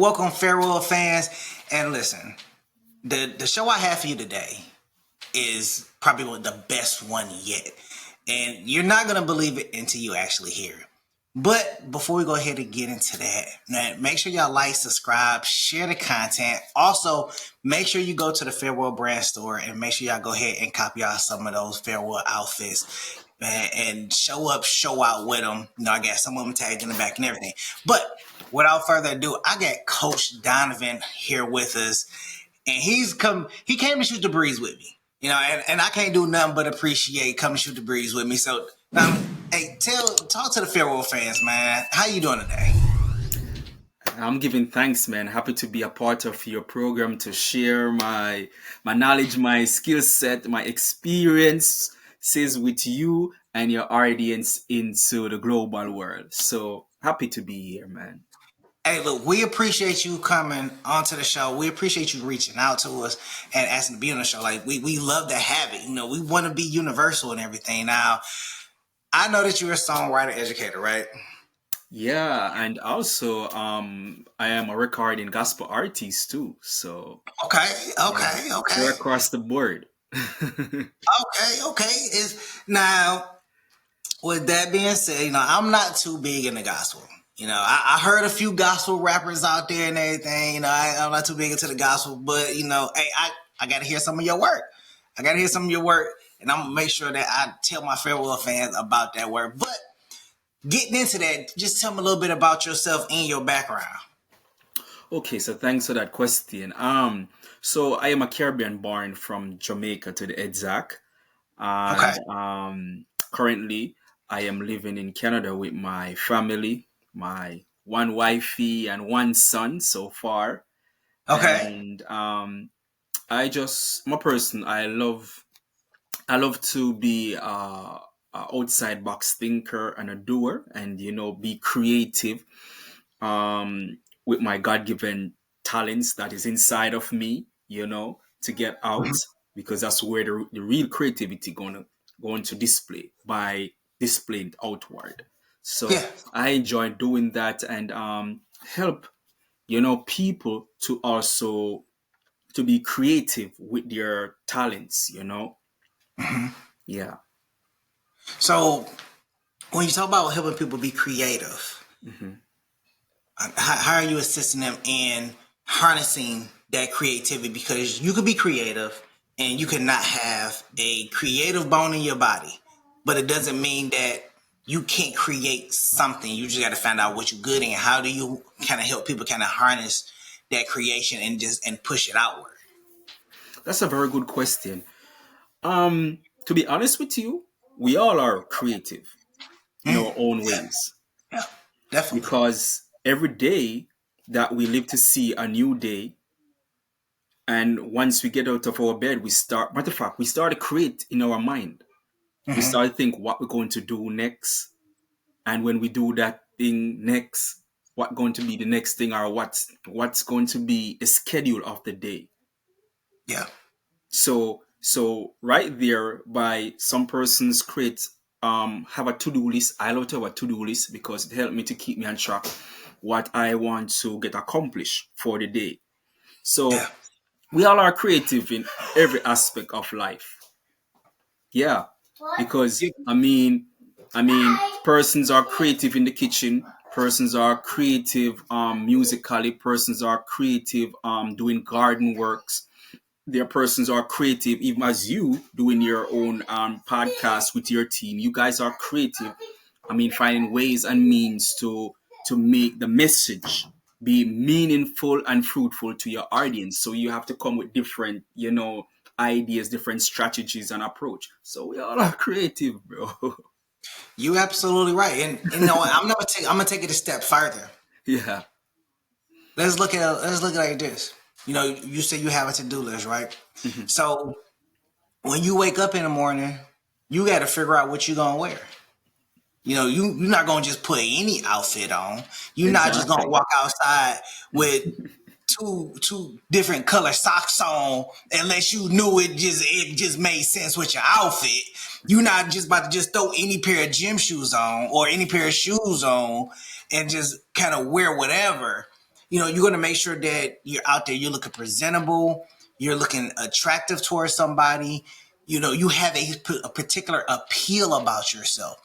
Welcome, farewell fans. And listen, the show I have for you today is probably the best one yet. And you're not going to believe it until you actually hear it. But before we go ahead and get into that, now, make sure y'all like, subscribe, share the content. Also, make sure you go to the Farewell brand store and make sure y'all go ahead and copy out some of those Farewell outfits and show up, show out with them. You know, I got some of them tagged in the back and everything. But without further ado, I got Coach Donovan here with us, and he came to shoot the breeze with me. You know, and I can't do nothing but appreciate coming to shoot the breeze with me. So, hey, talk to the Farewell fans, man. How you doing today? I'm giving thanks, man. Happy to be a part of your program to share my knowledge, my skill set, my experiences with you and your audience into the global world. So happy to be here, man. Hey, look, we appreciate you coming onto the show. We appreciate you reaching out to us and asking to be on the show. Like, we love to have it. You know, we want to be universal and everything. Now, I know that you're a songwriter educator, right? Yeah, and also I am a recording gospel artist too. So Okay. we're across the board. Okay. Now, with that being said, you know, I'm not too big in the gospel. You know, I heard a few gospel rappers out there and everything. You know, I'm not too big into the gospel, but you know, hey, I got to hear some of your work. And I'm gonna make sure that I tell my farewell fans about that work. But getting into that, just tell me a little bit about yourself and your background. Okay, so thanks for that question. So I am a Caribbean born from Jamaica to the exact. Okay. And currently I am living in Canada with my family, my one wifey and one son so far. Okay. And I'm a person. I love to be a outside box thinker and a doer, and be creative with my God given talents that is inside of me. To get out, because that's where the real creativity going to display by displaying outward. So Yeah. I enjoy doing that and help people to also to be creative with their talents. Yeah. So when you talk about helping people be creative, hmm how are you assisting them in harnessing that creativity? Because you could be creative and you could not have a creative bone in your body, but it doesn't mean that you can't create something. You just got to find out what you're good in. How do you kind of help people kind of harness that creation and push it outward? That's a very good question. To be honest with you, we all are creative in our own Yeah, ways, yeah, definitely. because every day that we live to see a new day, and once we get out of our bed, matter of fact, we start to create in our mind. We Hmm. start to think what we're going to do next. And when we do that thing next, what going to be the next thing, or what's going to be a schedule of the day. Yeah, So right there, by some persons create have a to-do list. I love to have a to-do list because it helps me to keep me on track what I want to get accomplished for the day. So yeah, we all are creative in every aspect of life. Yeah, because yeah. persons are creative in the kitchen. Persons are creative musically. Persons are creative doing garden works. There persons are creative, even as you doing your own podcast with your team. You guys are creative. Finding ways and means to make the message be meaningful and fruitful to your audience. So you have to come with different, ideas, different strategies and approach. So we all are creative, bro. You absolutely right. And you know what? I'm gonna take it a step further. Yeah. Let's look at it like this. You know, you say you have a to-do list, right? Mhm. So when you wake up in the morning, you got to figure out what you're gonna wear. You know, you're not gonna just put any outfit on. You're not just gonna Exactly. walk outside with two different color socks on unless you knew it just made sense with your outfit. You're not just about to just throw any pair of gym shoes on or any pair of shoes on and just kind of wear whatever. You're going to make sure that you're out there, you're looking presentable, you're looking attractive towards somebody, you have a particular appeal about yourself.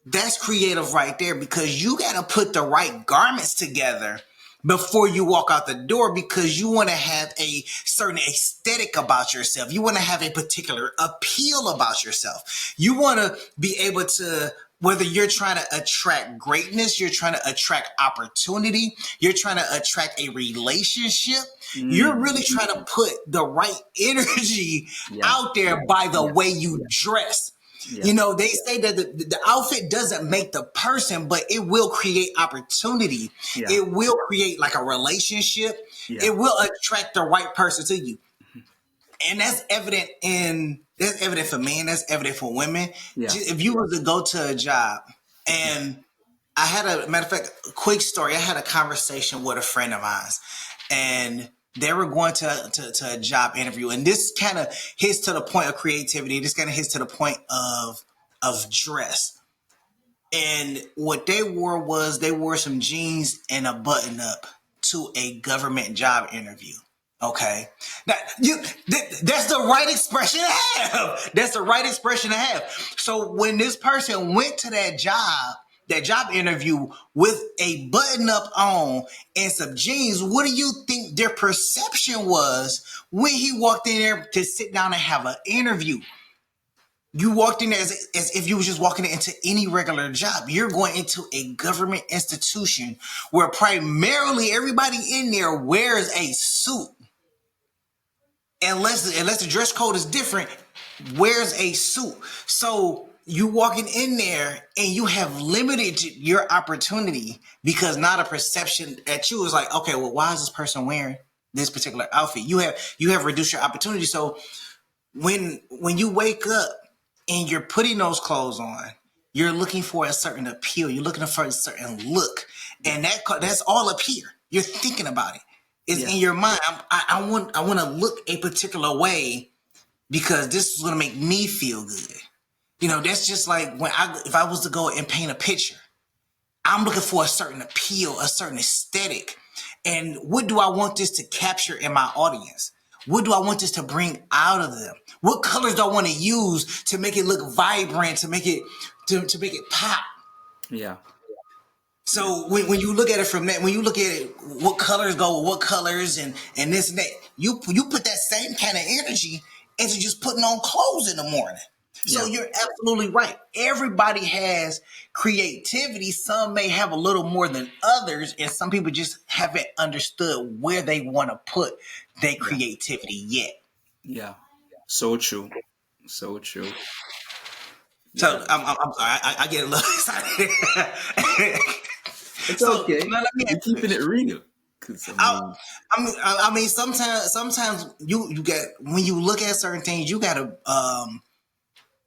That's creative right there, because you got to put the right garments together before you walk out the door, because you want to have a certain aesthetic about yourself. You want to have a particular appeal about yourself. You want to be able to, whether you're trying to attract greatness, you're trying to attract opportunity, you're trying to attract a relationship, you're Mm. really trying to put the right energy Yeah. out there by the Yeah. way you dress. Yeah. They say that the outfit doesn't make the person, but it will create opportunity. Yeah. It will create like a relationship. Yeah. It will attract the right person to you. And that's evident for men, that's evident for women. Yeah. If you were to go to a job, and I had a matter of fact, a quick story. I had a conversation with a friend of mine, and they were going to a job interview, and this kind of hits to the point of creativity. This kind of hits to the point of dress. And what they wore some jeans and a button up to a government job interview. Okay, now that's the right expression to have. That's the right expression to have. So when this person went to that job interview with a button up on and some jeans, what do you think their perception was when he walked in there to sit down and have an interview? You walked in there as if you was just walking into any regular job. You're going into a government institution where primarily everybody in there wears a suit. Unless the dress code is different, wears a suit. So you walking in there and you have limited your opportunity, because now the perception at you is like, okay, well, why is this person wearing this particular outfit? You have reduced your opportunity. So when you wake up and you're putting those clothes on, you're looking for a certain appeal. You're looking for a certain look, and that's all up here. You're thinking about it. It's Yeah. in your mind. I want to look a particular way because this is going to make me feel good. That's just like if I was to go and paint a picture, I'm looking for a certain appeal, a certain aesthetic. And what do I want this to capture in my audience? What do I want this to bring out of them? What colors do I want to use to make it look vibrant, to make it pop? Yeah. Yeah. So when you look at it from that, when you look at it, what colors go with what colors and this and that, you put that same kind of energy into just putting on clothes in the morning. So Yeah. you're absolutely right. Everybody has creativity. Some may have a little more than others, and some people just haven't understood where they want to put their Yeah. creativity yet. Yeah. So true. So true. So Yeah. I'm sorry, I get a little excited. It's So okay. now let me We're ask you keeping it this. real. Cause I, I mean, sometimes you get, when you look at certain things, you gotta.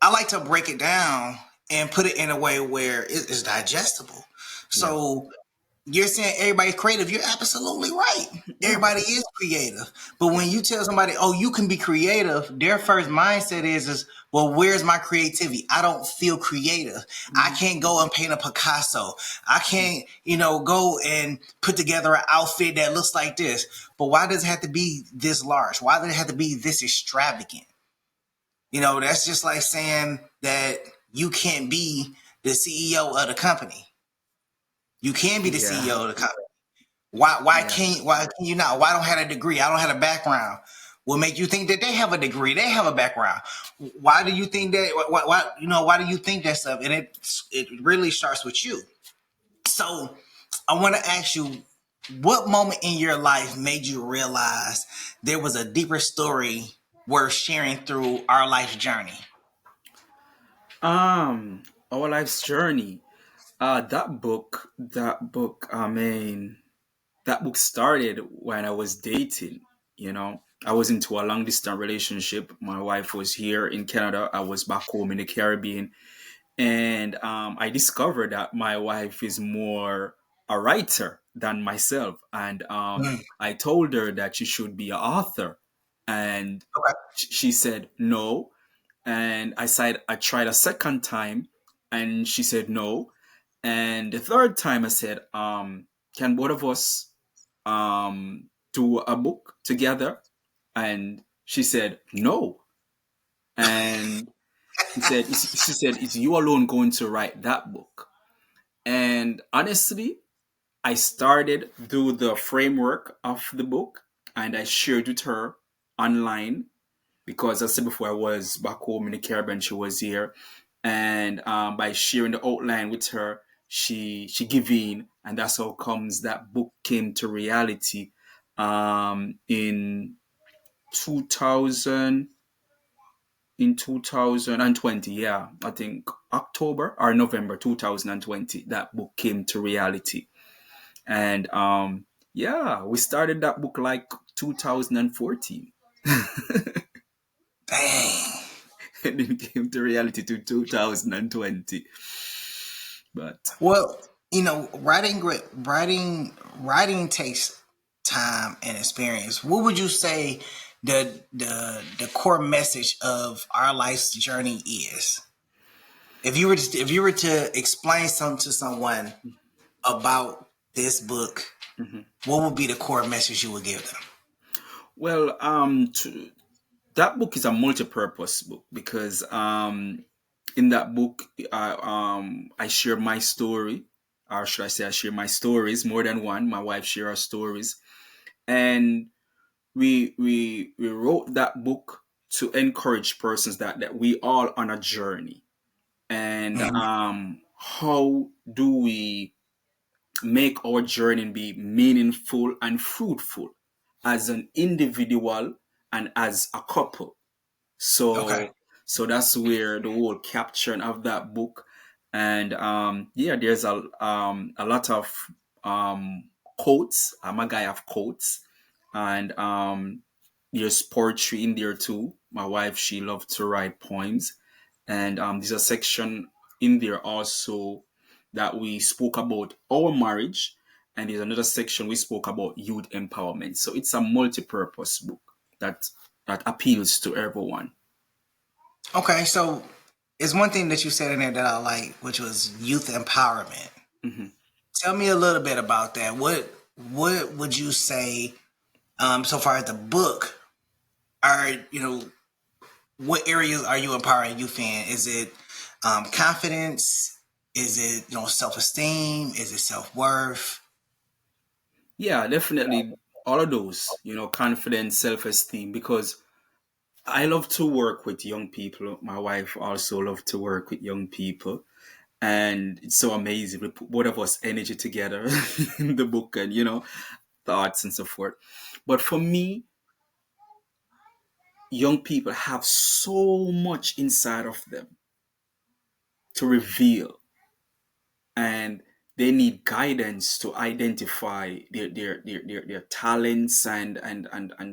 I like to break it down and put it in a way where it's digestible. yeah. So you're saying everybody's creative. You're absolutely right. Yeah. Everybody is creative. But when you tell somebody, "Oh, you can be creative," their first mindset is, "Well, where's my creativity? I don't feel creative. I Mhm. can't go and paint a Picasso. I can't, go and put together an outfit that looks like this." But why does it have to be this large? Why does it have to be this extravagant? That's just like saying that you can't be the CEO of the company. You can be the Yeah. CEO of the company. Why Yeah. can you not? Why don't have a degree? I don't have a background. What make you think that they have a degree? They have a background. Why do you think that? Why do you think that stuff? And it really starts with you. So I want to ask you, what moment in your life made you realize there was a deeper story worth sharing through our life's journey? Um, our life's journey. That book, I mean, that book started when I was dating, you know. I was into a long distance relationship. My wife was here in Canada. I was back home in the Caribbean. And I discovered that my wife is more a writer than myself. And Mm, I told her that she should be an author. And okay. she said no. And I tried a second time, and she said no. And the third time I said, can both of us? do a book together? And she said, no. And she said, it's you alone going to write that book. And honestly, I started do the framework of the book and I shared with her online because as I said before, I was back home in the Caribbean, she was here. And by sharing the outline with her, she gave in, and that's how comes that book came to reality in 2000 in 2020. Yeah, I think October or November 2020 that book came to reality. And yeah, we started that book like 2014. Dang. And it came to reality to 2020. But Well, writing takes time and experience. What would you say the core message of our life's journey is? If you were to explain something to someone about this book, mhm. what would be the core message you would give them? Well, that book is a multi-purpose book because in that book, I share my story, or should I say, I share my stories more than one. My wife share her stories, and we wrote that book to encourage persons that we all on a journey, and Mhm. how do we make our journey be meaningful and fruitful as an individual and as a couple. Okay. So that's where the whole caption of that book. And yeah, there's a lot of um quotes. I'm a guy of quotes. And there's poetry in there too. My wife, she loved to write poems. And there's a section in there also that we spoke about our marriage. And there's another section we spoke about youth empowerment. So it's a multi-purpose book that that appeals to everyone. Okay. So it's one thing that you said in there that I like, which was youth empowerment. Mhm. Tell me a little bit about that. What would you say so far as the book are what areas are you empowering youth in? Is it confidence? Is it self esteem? Is it self worth? Yeah, definitely all of those, confidence, self-esteem, because I love to work with young people. My wife also loves to work with young people. And it's so amazing. We put both of us energy together in the book and, thoughts and so forth. But for me, young people have so much inside of them to reveal. And they need guidance to identify their talents and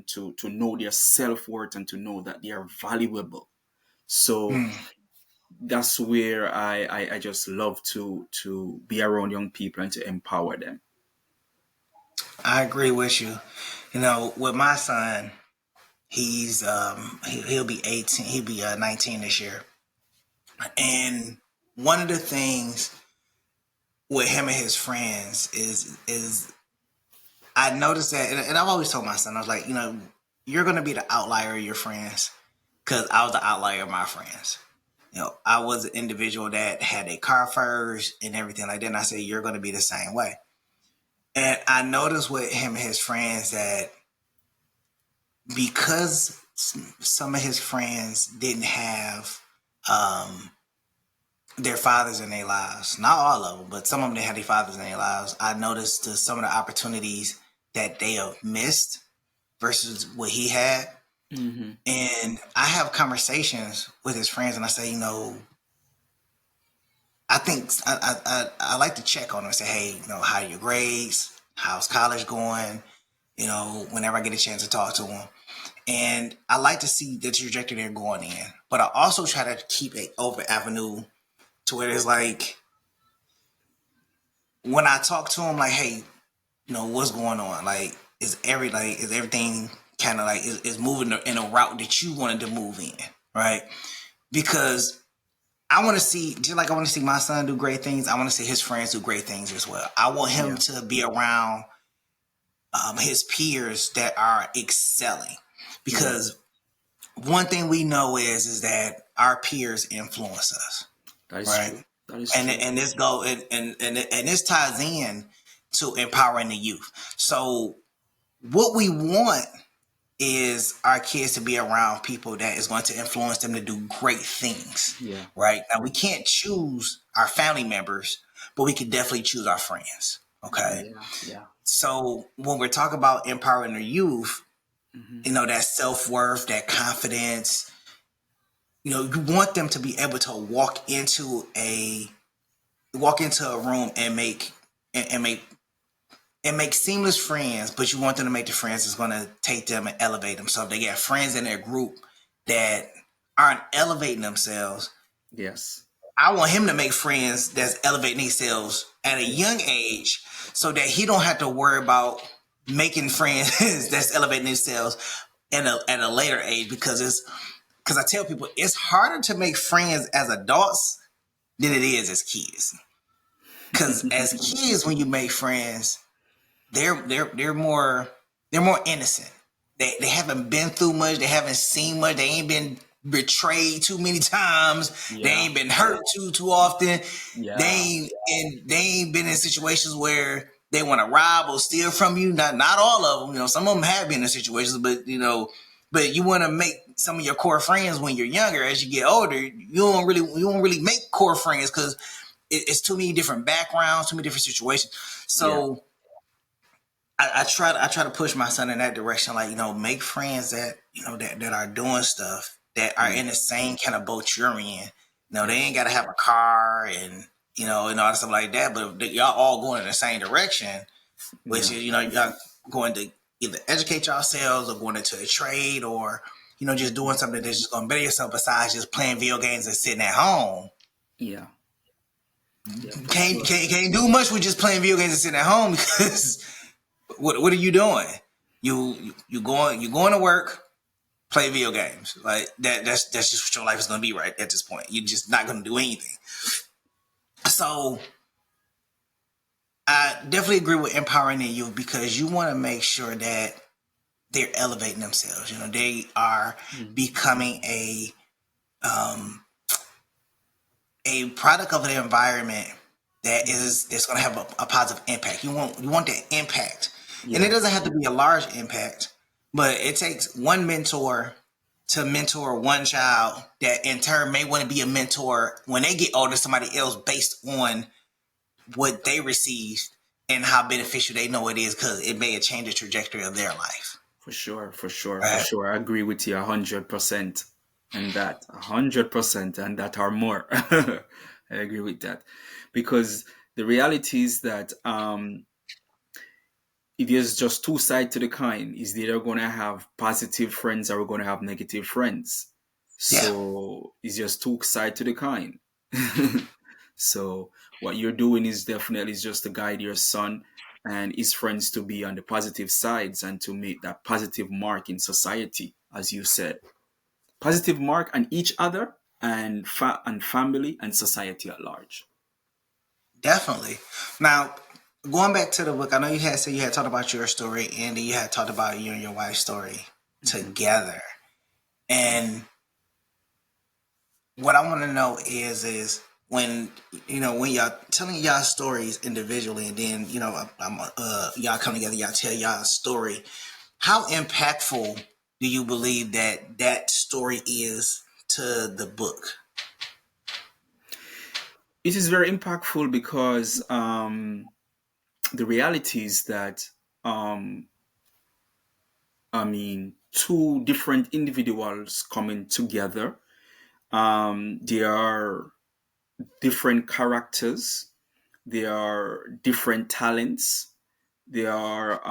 to know their self-worth and to know that they are valuable. So Hmm. that's where I just love to be around young people and to empower them. I agree with you. With my son, he'll be 18. He'll be 19 this year. And one of the things with him and his friends is I noticed that, and I've always told my son, I was like, you're gonna be the outlier of your friends, because I was the outlier of my friends. I was an individual that had a car first and everything like that. And I said, you're gonna be the same way. And I noticed with him and his friends that because some of his friends didn't have um, their fathers in their lives. Not all of them, but some of them didn't have their fathers in their lives. I noticed some of the opportunities that they have missed versus what he had. Hmm. And I have conversations with his friends, and I say, I think I like to check on them and say, hey, how are your grades? How's college going? Whenever I get a chance to talk to them. And I like to see the trajectory they're going in. But I also try to keep an open avenue to where it's like, when I talk to them, like, hey, what's going on? Like, is everything kind of like is moving in a route that you wanted to move in, right? Because I want to see, just like I want to see my son do great things, I want to see his friends do great things as well. I want him Yeah. to be around his peers that are excelling, Yeah, because one thing we know is that our peers influence us, that is right? true. That is And true. and this go and this ties in to empowering the youth. So what we want is our kids to be around people that is going to influence them to do great things, Yeah, right? Now we can't choose our family members, but we can definitely choose our friends. Okay. yeah, yeah. So when we're talking about empowering the youth, Hmm. that self-worth, that confidence, you want them to be able to walk into a room and make seamless friends, but you want them to make the friends that's going to take them and elevate them. So if they get friends in their group that aren't elevating themselves, Yes. I want him to make friends that's elevating themselves at a young age, so that he don't have to worry about making friends that's elevating themselves at a later age, because I tell people it's harder to make friends as adults than it is as kids. Because as kids, when you make friends, they're more innocent. They haven't been through much. They haven't seen much. They ain't been betrayed too many times. They Yeah, ain't been hurt too often. yeah, They ain't been in situations where they want to rob or steal from you. Not all of them. Some of them have been in situations, but you want to make some of your core friends when you're younger. As you get older, you don't really make core friends, because it's too many different backgrounds, too many different situations. yeah. So I try to push my son in that direction, like, make friends that that are doing stuff, that are Mm. in the same kind of boat you're in. They ain't Yes. got to have a car and all that stuff like that, but if y'all all going in the same direction, which Yeah. is y'all going to either educate yourselves or going into a trade, or just doing something that's just going to better yourself besides just playing video games and sitting at home. Yeah. Yeah, for Can't sure. can't, can't do much with just playing video games and sitting at home, because what are you doing? You going to work, play video games. Like that's just what your life is gonna be right at this point. You're just not gonna do anything. So I definitely agree with empowering the youth, because you want to make sure that they're elevating themselves. They are Mm. becoming um, a product of an environment that's going to have a positive impact. You want that impact, and it Yeah, doesn't have to be a large impact, but it takes one mentor to mentor one child that in turn may want to be a mentor when they get older, somebody else, based on what they received and how beneficial they know it is, because it may have changed the trajectory of their life. for sure, for sure, for Right? sure. I agree with you 100%, and that 100%, and that are more. I agree with that, because the reality is that it is just two sides to the coin. Is either going to have positive friends or we're going to have negative friends. Yeah, So it's just two sides to the coin. So what you're doing is definitely just to guide your son and his friends to be on the positive sides and to make that positive mark in society, as you said. Positive mark on each other and and family and society at large. definitely. Now, going back to the book, I know you had said you had talked about your story, and then you had talked about you and your wife's story Mhm. together. And what I want to know is when when y'all telling y'all stories individually, and then y'all come together, y'all tell y'all story. How impactful do you believe that story is to the book? It is very impactful because the reality is that um, two different individuals coming together. They are different characters. They are different talents. They are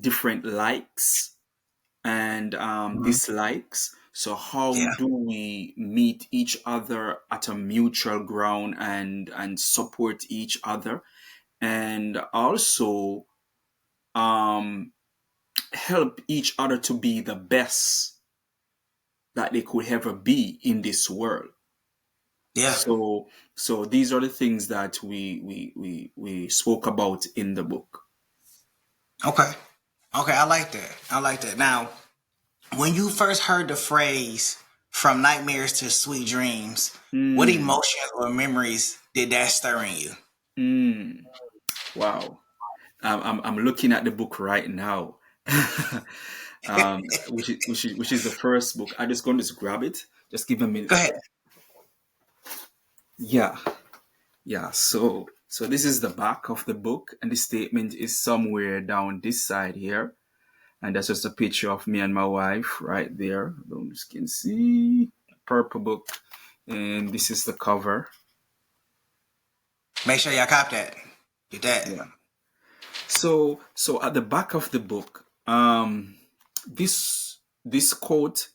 different likes and Mhm. dislikes. So how Yeah, do we meet each other at a mutual ground and support each other, and also um, help each other to be the best that they could ever be in this world? yeah. So these are the things that we spoke about in the book. Okay. Okay, I like that. I like that. Now, when you first heard the phrase "from nightmares to sweet dreams," what Mm, emotions or memories did that stir in you? mm, wow. I'm looking at the book right now, which is the first book. I just going to just grab it. Just give me a Go minute. ahead. Yeah, yeah. So this is the back of the book, and the statement is somewhere down this side here, and that's just a picture of me and my wife right there. You can see purple book, and this is the cover. Make sure y'all cop that. Get that. Yeah. So at the back of the book, this quote,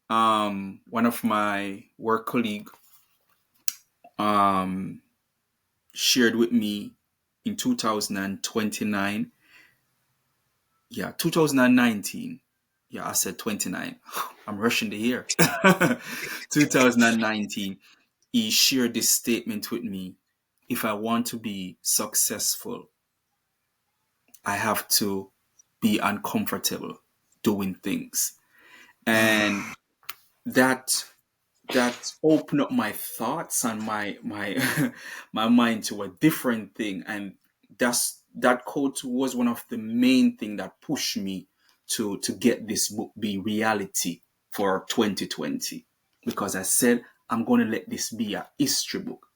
one of my work colleague um shared with me in 2029. Yeah, 2019. Yeah, I said 29. I'm rushing the year. 2019. He shared this statement with me. If I want to be successful, I have to be uncomfortable doing things. And Mm. that that opened up my thoughts and my my mind to a different thing. And that quote was one of the main thing that pushed me to get this book be reality for 2020, because I said I'm going to let this be a history book.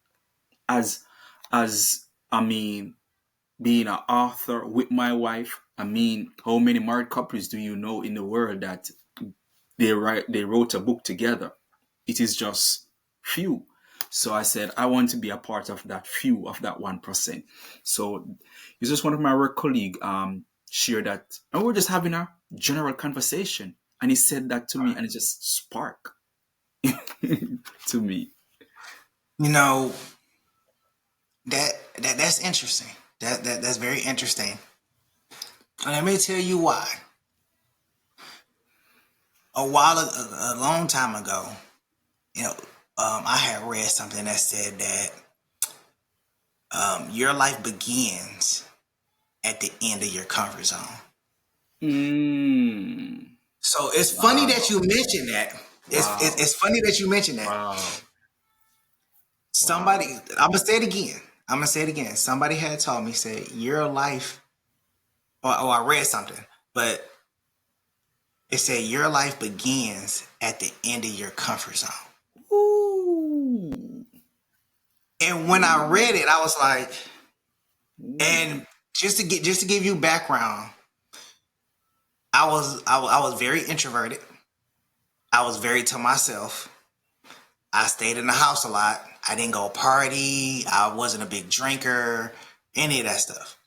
As I mean, being an author with my wife, I mean, how many married couples do you know in the world that they wrote a book together? It is just few. So I said I want to be a part of that few, of that 1%. So it's just one of my work colleague shared that, and we are just having a general conversation, and he said that to me, and it just sparked to me. You know that's interesting. That's very interesting. And let me tell you why. A long time ago, you know, I had read something that said that your life begins at the end of your comfort zone. Mm. So it's funny that Wow. you mentioned that. Wow. It's funny that you mentioned that. Wow. Somebody, Wow. I'm gonna say it again. I'm gonna say it again. Somebody had told me, said your life, or I read something, but it said your life begins at the end of your comfort zone. Ooh. And when I Ooh. read it, I was like, Ooh. and just to give you background, I was very introverted. I was very to myself. I stayed in the house a lot. I didn't go party. I wasn't a big drinker, any of that stuff.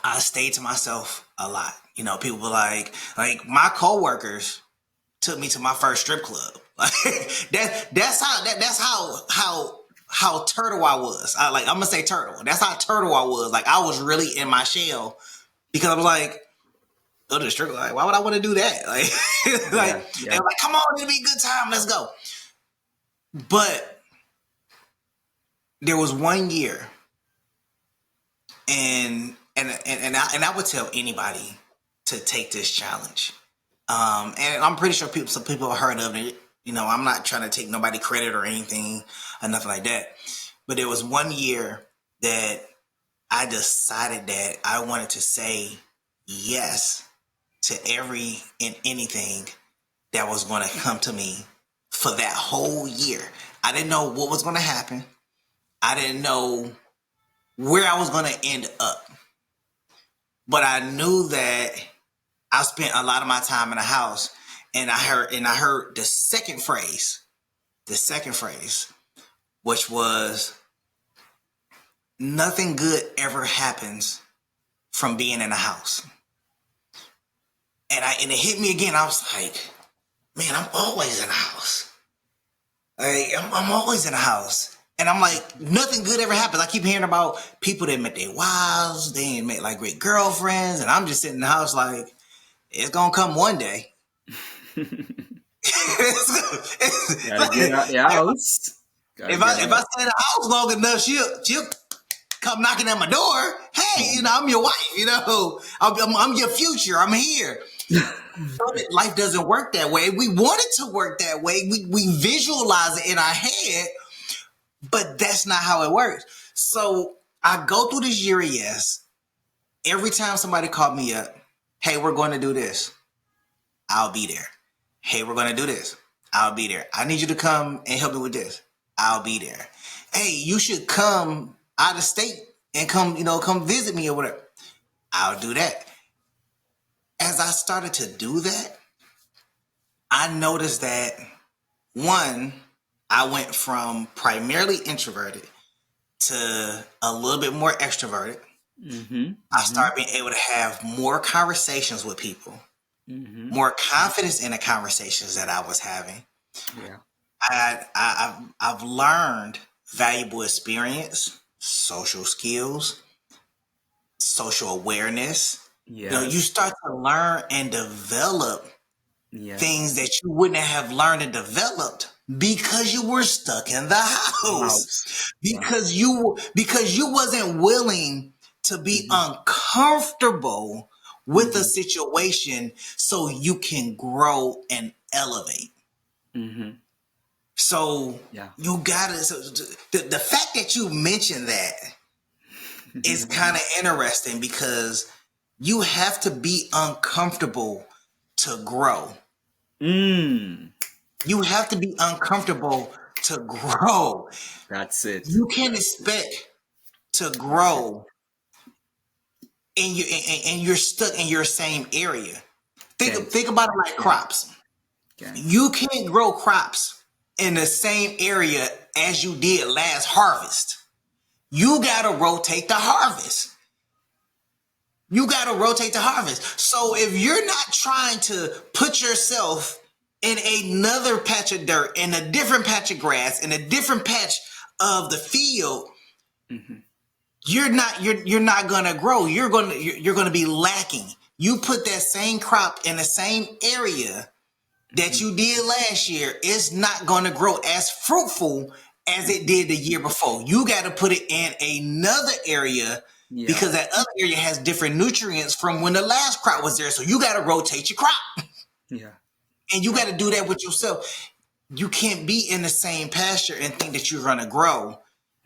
I stayed to myself a lot. You know, people were like my coworkers took me to my first strip club. Like that's how turtle I was. I'm gonna say turtle. That's how turtle I was. Like I was really in my shell because I was like, go to the strip club. Like, why would I want to do that? Like Yeah. they Yeah. were like, come on, it'll be a good time. Let's go. But there was one year, and I would tell anybody to take this challenge. And I'm pretty sure some people have heard of it. You know, I'm not trying to take nobody credit or anything or nothing like that. But there was one year that I decided that I wanted to say yes to every and anything that was going to come to me for that whole year. I didn't know what was going to happen. I didn't know where I was going to end up. But I knew that I spent a lot of my time in the house, and I heard the second phrase, which was nothing good ever happens from being in the house. And it hit me again. I was like, man, I'm always in the house. Like I'm always in the house. And I'm like, nothing good ever happens. I keep hearing about people that met their wives, they ain't met like great girlfriends, and I'm just sitting in the house like, it's gonna come one day. Gotta get Like, out the house. Gotta if get I out. stay in the house long enough, she'll come knocking at my door. Hey, I'm your wife. I'm your future. I'm here. But life doesn't work that way. We want it to work that way. We visualize it in our head, but that's not how it works. So I go through this year of yes. Every time somebody called me up, hey, we're going to do this, I'll be there. Hey, we're going to do this, I'll be there. I need you to come and help me with this, I'll be there. Hey, you should come out of state and come visit me or whatever, I'll do that. As I started to do that, I noticed that, one, I went from primarily introverted to a little bit more extroverted. I started being able to have more conversations with people, more confidence in the conversations that I was having. Yeah. I've learned valuable experience, social skills, social awareness. Yes. You start to learn and develop Yes. things that you wouldn't have learned and developed because you were stuck in the house. Because you wasn't willing to be uncomfortable with a situation so you can grow and elevate. So you gotta. So the fact that you mentioned that is kind of interesting because you have to be uncomfortable to grow. You have to be uncomfortable to grow. That's it. You can't expect to grow and you're stuck in your same area. Think about it like crops. You can't grow crops in the same area as you did last harvest. You gotta rotate the harvest. So if you're not trying to put yourself in another patch of dirt, in a different patch of grass, in a different patch of the field, you're not gonna grow. You're gonna be lacking. You put that same crop in the same area that you did last year, it's not gonna grow as fruitful as it did the year before. You got to put it in another area because that other area has different nutrients from when the last crop was there. So you got to rotate your crop. And you got to do that with yourself. You can't be in the same pasture and think that you're going to grow.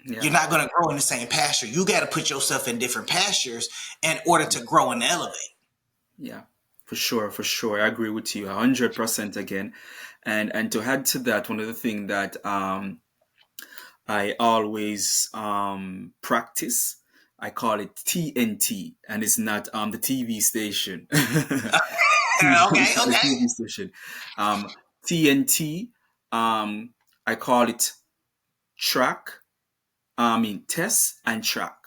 You're not going to grow in the same pasture. You got to put yourself in different pastures in order to grow and elevate. Yeah, for sure. I agree with you 100% again. And to add to that, one of the things that I always practice, I call it TNT, and it's not the TV station. Okay. The TV station. TNT, I call it test and track.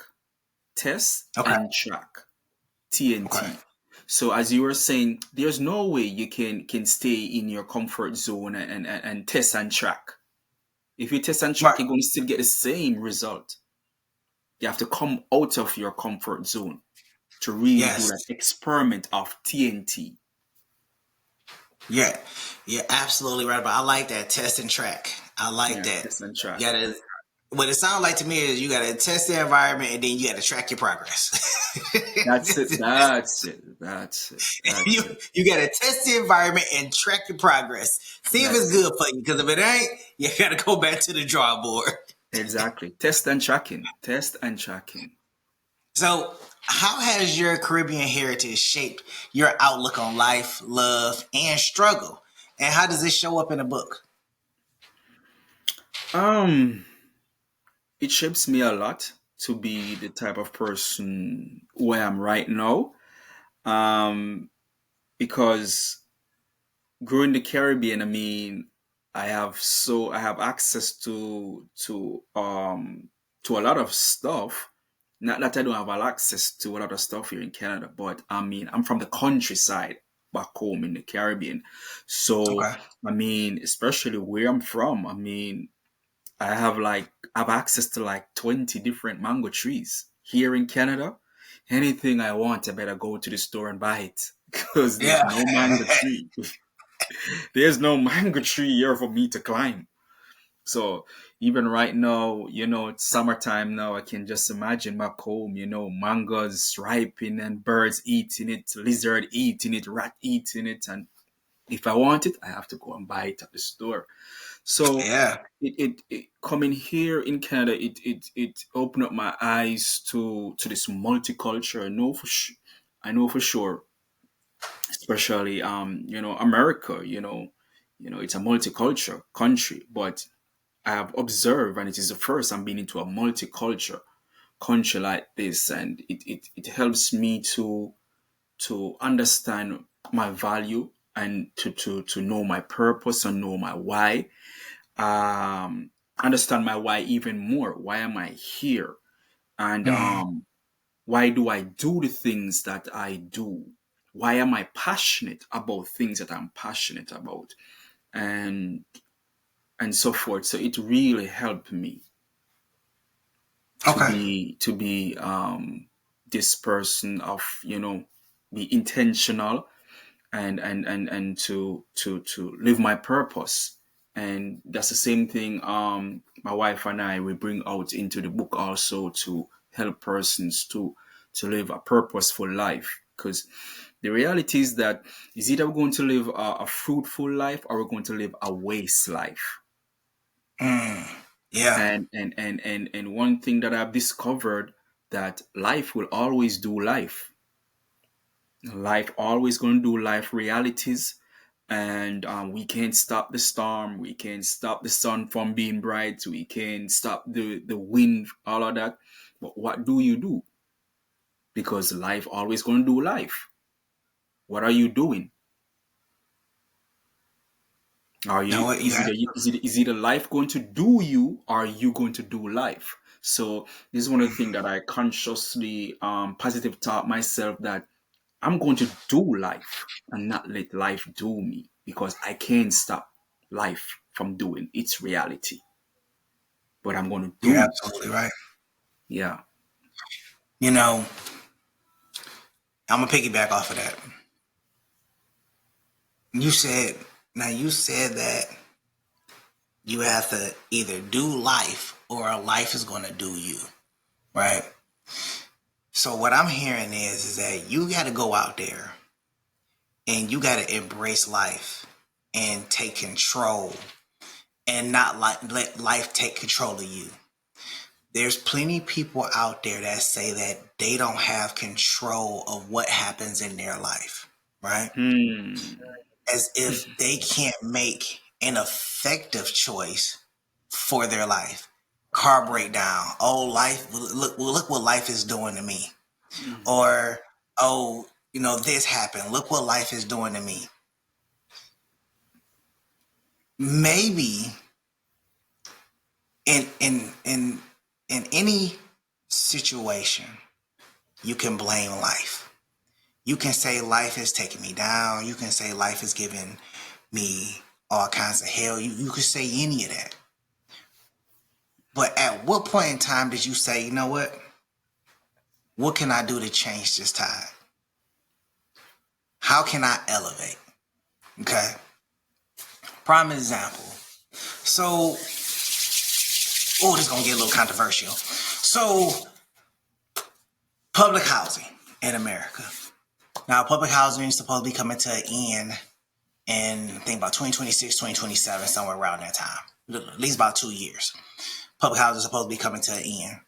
And track. TNT. Okay. So as you were saying, there's no way you can stay in your comfort zone and test and track. If you test and track, you're going to still get the same result. You have to come out of your comfort zone to really do that experiment of TNT. Yeah, you're absolutely right. But I like that test and track. I like that. Test and track. What it sounds like to me is you got to test the environment and then you got to track your progress. That's it. You got to test the environment and track your progress. See if it's good for you. Because if it ain't, you got to go back to the drawing board. Exactly. Test and tracking. So, how has your Caribbean heritage shaped your outlook on life, love, and struggle? And how does this show up in a book? It shapes me a lot to be the type of person who I am right now. Because growing in the Caribbean, I have access to a lot of stuff. Not that I don't have access to a lot of stuff here in Canada, but I'm from the countryside back home in the Caribbean. So especially where I'm from, I have access to 20 different mango trees here in Canada. Anything I want, I better go to the store and buy it because there's no mango tree. There's no mango tree here for me to climb. So even right now, it's summertime now. I can just imagine back home, mangoes ripening and birds eating it, lizard eating it, rat eating it, and if I want it, I have to go and buy it at the store. So Yeah. it coming here in Canada, it opened up my eyes to this multicultural. I know for sure, especially America. It's a multicultural country, but I have observed, and it is the first I'm being into a multicultural country like this, and it helps me to understand my value and to know my purpose and know my why. Understand my why even more. Why am I here? And Mm. why do I do the things that I do? Why am I passionate about things that I'm passionate about? And and so forth. So it really helped me to Okay. be this person of be intentional and to live my purpose. And that's the same thing my wife and I we bring out into the book also, to help persons to live a purposeful life, because the reality is that is either we're going to live a fruitful life or we're going to live a waste life. Mm. Yeah. And one thing that I've discovered, that life will always do life. Life always going to do life realities, and we can't stop the storm. We can't stop the sun from being bright. We can't stop the wind, all of that. But what do you do? Because life always going to do life. What are you doing? Are Know you what you have? is it a life going to do you, or are you going to do life? So this is one of the things that I consciously positive taught myself, that I'm going to do life and not let life do me, because I can't stop life from doing its reality. But I'm going to You're do it. absolutely right. Yeah. You know, I'm gonna piggyback off of that. You said you said that you have to either do life or life is gonna do you, right? So what I'm hearing is that you got to go out there and you got to embrace life and take control and not let life take control of you. There's plenty of people out there that say that they don't have control of what happens in their life, right? Hmm. As if they can't make an effective choice for their life. Car breakdown. Oh, life! Look what life is doing to me. Mhm. Or oh, this happened. Look what life is doing to me. Maybe in any situation, you can blame life. You can say life is taking me down. You can say life is giving me all kinds of hell. You could say any of that. But at what point in time did you say, you know what? What can I do to change this tide? How can I elevate? Okay. Prime example. So, oh, this is gonna get a little controversial. So, public housing in America. Now, public housing is supposed to be coming to an end in, I think, about 2026, 2027, somewhere around that time. At least about 2 years. Public housing is supposed to be coming to an end.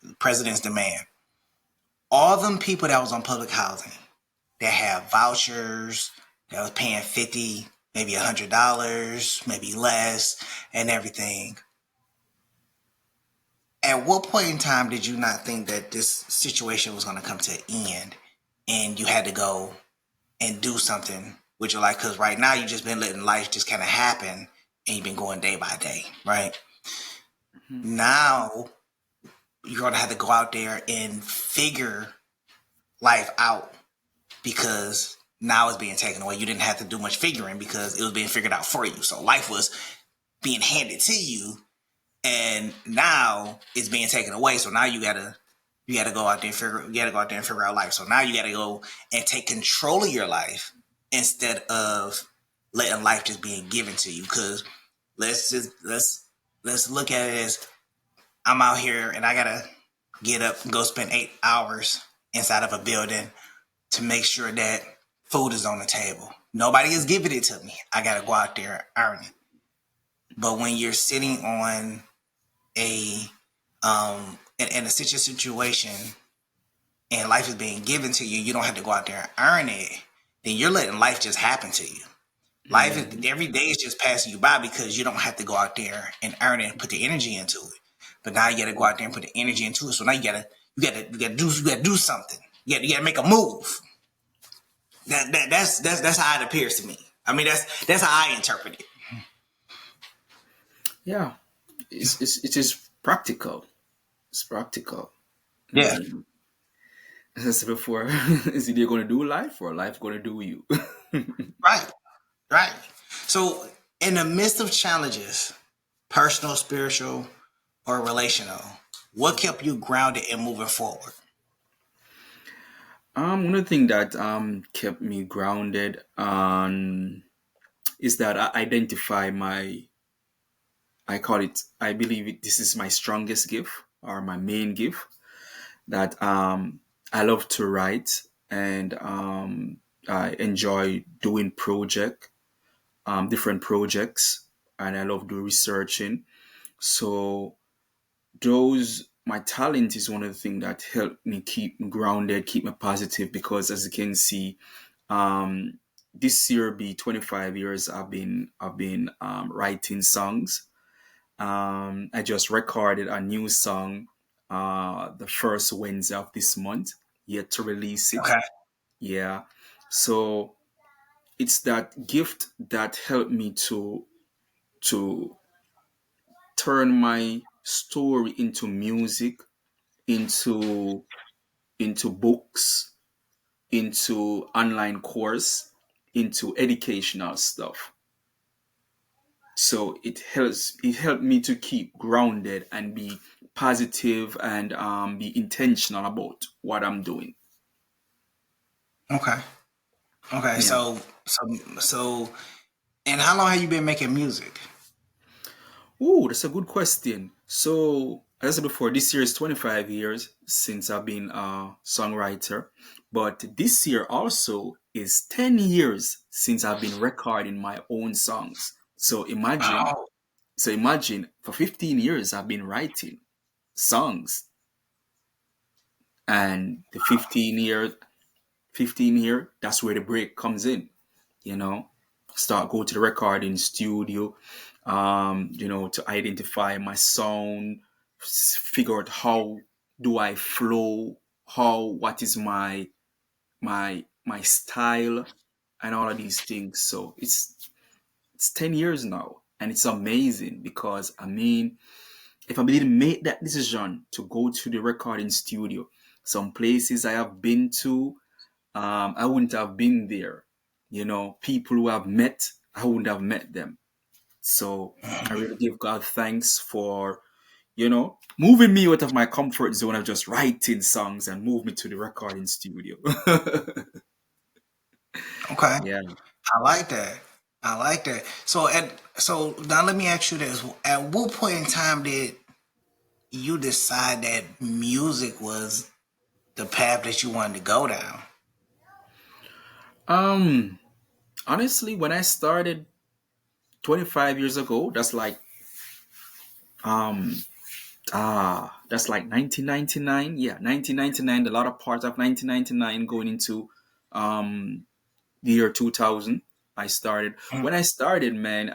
The president's demand. All them people that was on public housing that have vouchers, that was paying 50, maybe $100, maybe less, and everything. At what point in time did you not think that this situation was going to come to an end and you had to go and do something with your life? Because right now you've just been letting life just kind of happen and you've been going day by day, right? Mhm. Now you're going to have to go out there and figure life out because now it's being taken away. You didn't have to do much figuring because it was being figured out for you. So life was being handed to you and now it's being taken away. So now you gotta go out there and figure out life. So now you gotta go and take control of your life instead of letting life just being given to you. Because let's let's look at it as I'm out here and I gotta get up and go spend 8 hours inside of a building to make sure that food is on the table. Nobody is giving it to me. I gotta go out there and earn it. But when you're sitting on a in a situation and life is being given to you, you don't have to go out there and earn it, then you're letting life just happen to you. Life is Mhm. every day is just passing you by because you don't have to go out there and earn it and put the energy into it. But now you gotta go out there and put the energy into it. So now you gotta do something. You gotta make a move. That's how it appears to me. I mean that's how I interpret it. Yeah, it is practical. It's practical. I Yeah. mean, as I said before, is either going to do life or life going to do you. Right. Right. So in the midst of challenges, personal, spiritual, or relational, what kept you grounded and moving forward? One of the things that kept me grounded is that I identify my, I call it, I believe this is my strongest gift or my main gift, that I love to write, and I enjoy doing different projects, and I love doing researching. So those my talent is one of the things that help me keep me grounded, keep me positive, because as you can see, um, this year be 25 years I've been writing songs. I just recorded a new song the first Wednesday of this month, yet to release it. Okay. Yeah. So it's that gift that helped me to turn my story into music, into books, into online course, into educational stuff. So it helped me to keep grounded and be positive, and be intentional about what I'm doing. Okay. Okay. Yeah. So and how long have you been making music? Oh, that's a good question. So, as I said before, this year is 25 years since I've been a songwriter, but this year also is 10 years since I've been recording my own songs. Oh, So imagine for 15 years I've been writing songs, and the 15 year, that's where the break comes in, you know. Start go to the recording studio, to identify my sound, figure out how do I flow, what is my style, and all of these things. So it's 10 years now, and it's amazing because I mean, if I didn't make that decision to go to the recording studio, some places I have been to, I wouldn't have been there. People who I've met, I wouldn't have met them. So I really give God thanks for, moving me out of my comfort zone of just writing songs and move me to the recording studio. okay. Yeah. I like that. I like that. So now let me ask you this: at what point in time did you decide that music was the path that you wanted to go down? Um, Honestly, when I started 25 years ago, um, that's like 1999. Yeah, 1999, the latter part of 1999 going into um the year 2000. I started. Mm. When I started, man,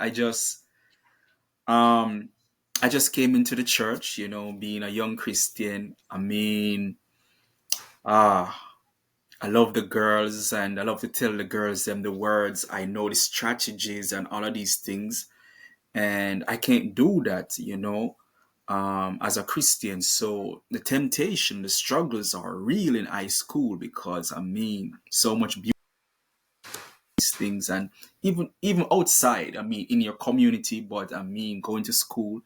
um I just came into the church, being a young Christian. I mean, ah, I love the girls, and I love to tell the girls them the words. I know the strategies and all of these things, and I can't do that, as a Christian. So the temptation, the struggles are real in high school, because I mean, so much beauty things, and even outside. I mean, in your community, but I mean, going to school.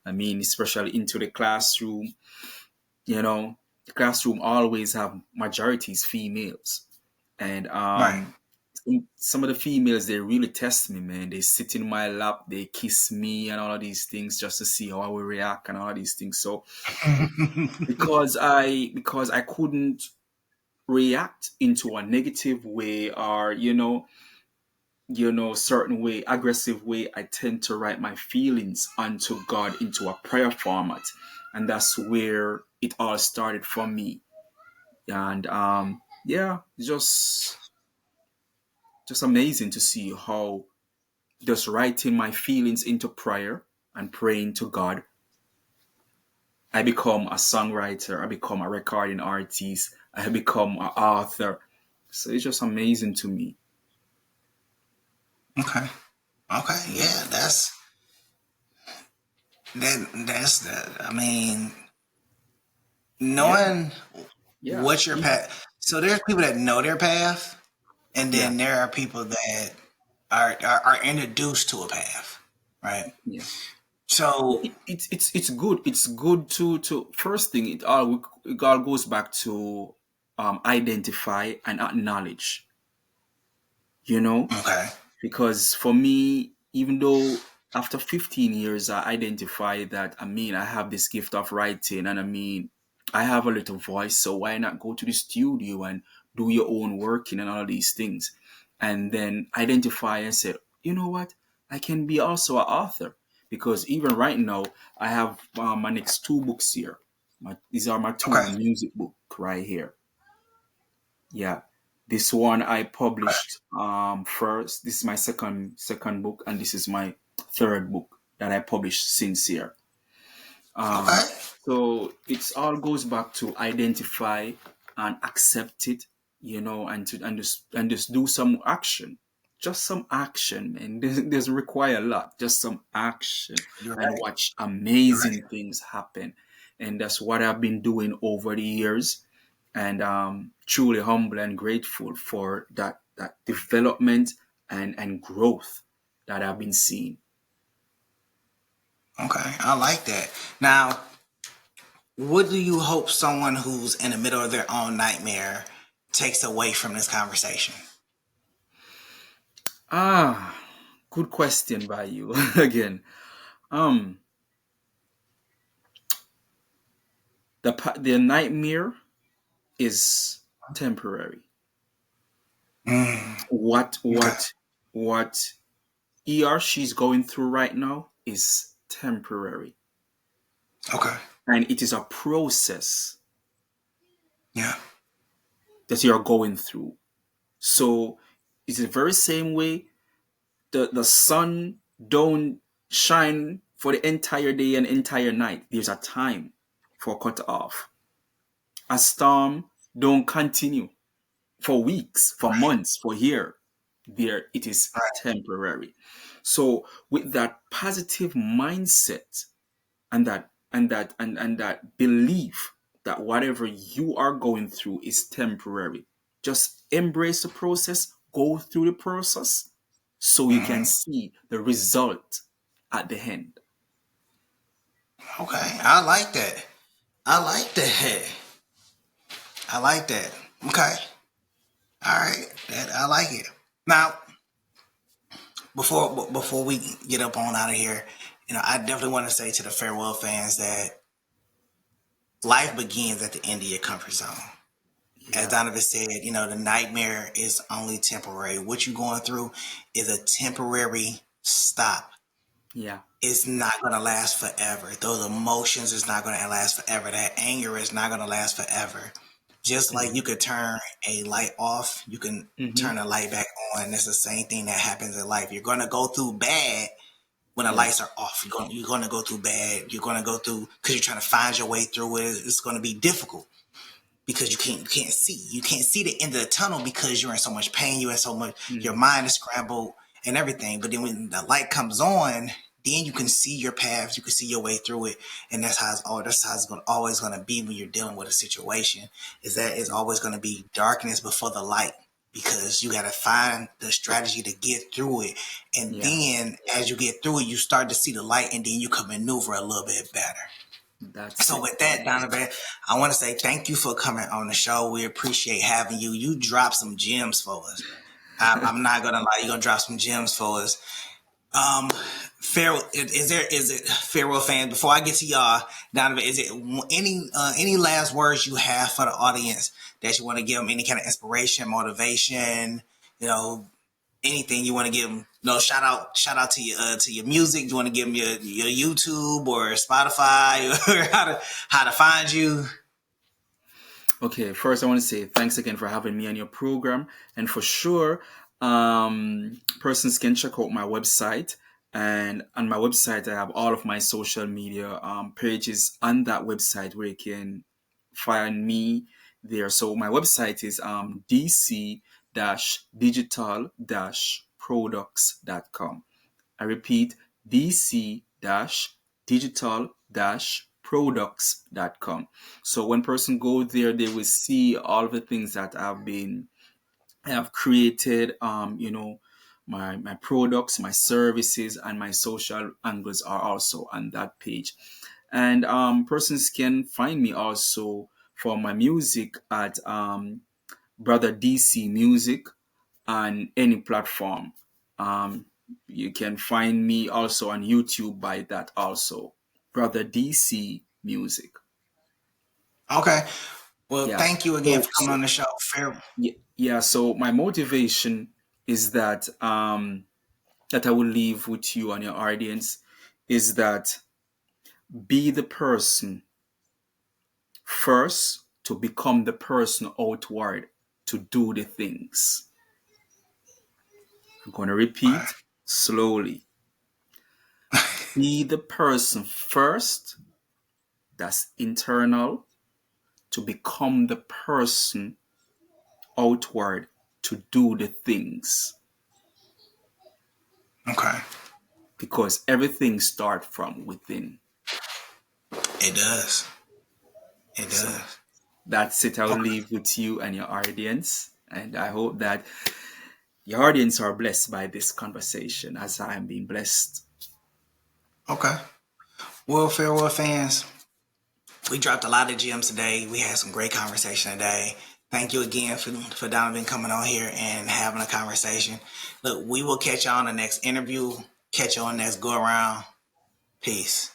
I mean, especially into the classroom. You know, the classroom always have majorities females, and Right. some of the females, they really test me, man. They sit in my lap, they kiss me and all of these things just to see how I will react and all of these things. So because I couldn't react into a negative way, or certain way, aggressive way, I tend to write my feelings onto God into a prayer format. And that's where it all started for me. And yeah, just amazing to see how just writing my feelings into prayer and praying to God, I become a songwriter, I become a recording artist, I become an author. So it's just amazing to me. Okay. Okay. Yeah, that's that. I mean, Yeah, knowing yeah, what your even, path. So there's people that know their path, and yeah, then there are people that are introduced to a path, right? yeah. Well, So it's good. It's good to first thing. It all goes back to identify and acknowledge. You know, okay, because for me, even though after 15 years, I identify that, I have this gift of writing, and I have a little voice, so why not go to the studio and do your own working and all of these things? And then identify and say, you know what? I can be also an author, because even right now, I have my next two books here. These are my two okay, music book right here. Yeah. This one I published first. This is my second book, and this is my third book that I published since here. okay. Um, so it's all goes back to identify and accept it, and just do some action. Just some action, man. Doesn't require a lot. Just some action, You're and right. watch You're right. amazing things happen. And that's what I've been doing over the years, and truly humble and grateful for that development and growth that I've been seeing. Okay, I like that. Now, what do you hope someone who's in the middle of their own nightmare takes away from this conversation? Ah, good question by you again. Um, the nightmare is temporary. Mm, What okay, what what he or she's going through right now is temporary, okay, and it is a process yeah, that you're going through. So it's the very same way the sun don't shine for the entire day and entire night. There's a time for cut off. A storm don't continue for weeks, for right, months, for year. There it is right. temporary. So with that positive mindset, and that belief that whatever you are going through is temporary, just embrace the process, go through the process, so you can Hmm. see the result at the end. Okay, I like that. I like that. I like that. Okay, all right, I like it. Now, before we get up on out of here, I definitely want to say to the farewell fans that life begins at the end of your comfort zone. As Yeah, Donovan said, the nightmare is only temporary. What you're going through is a temporary stop. yeah, It's not going to last forever. Those emotions is not going to last forever. That anger is not going to last forever. Just like yeah. you could turn a light off, you can Mm-hmm. turn a light back on. That's the same thing that happens in life. You're going to go through bad when the Yeah, lights are off. You're going to go through bad. You're going to go through because you're trying to find your way through it. It's going to be difficult because you can't see the end of the tunnel because you're in so much pain, you're in so much, your mm-hmm. mind is scrambled and everything. But then when the light comes on, then you can see your path, you can see your way through it. And that's how it's always going to be when you're dealing with a situation, is that it's always going to be darkness before the light, because you got to find the strategy to get through it. And Yeah. then as you get through it, you start to see the light, and then you can maneuver a little bit better. That's So it. with that, Donovan, I want to say thank you for coming on the show. We appreciate having you. You dropped some gems for us. I'm not gonna lie. You're gonna drop some gems for us. Um, is it Farewell fans? Before I get to y'all, Donovan, is it any last words you have for the audience that you want to give them? Any kind of inspiration, motivation, you know, anything you want to give them? No, shout out to your music. You want to give them your YouTube or Spotify or how to find you? Okay, first I want to say thanks again for having me on your program, and for sure, persons can check out my website. And on my website, I have all of my social media pages on that website where you can find me there. So my website is dc-digital-products.com. I repeat, dc-digital-products.com. So when person go there, they will see all of the things that I have created. My products, my services, and my social angles are also on that page. And persons can find me also for my music at Brother DC Music on any platform. Um, you can find me also on YouTube by that also, Brother DC Music. Okay. Well, Yeah. thank you again So, for coming so on the show. Fair. yeah. So my motivation is that I will leave with you and your audience is that be the person first to become the person outward to do the things. I'm going to repeat slowly. Be the person first, that's internal, to become the person outward to do the things. Okay. Because everything starts from within. It does. It So does. that's it. I'll Okay. leave with you and your audience. And I hope that your audience are blessed by this conversation as I am being blessed. Okay. Well, Farewell fans, we dropped a lot of gems today. We had some great conversation today. Thank you again for Donovan coming on here and having a conversation. Look, we will catch you on the next interview. Catch you on the next go around. Peace.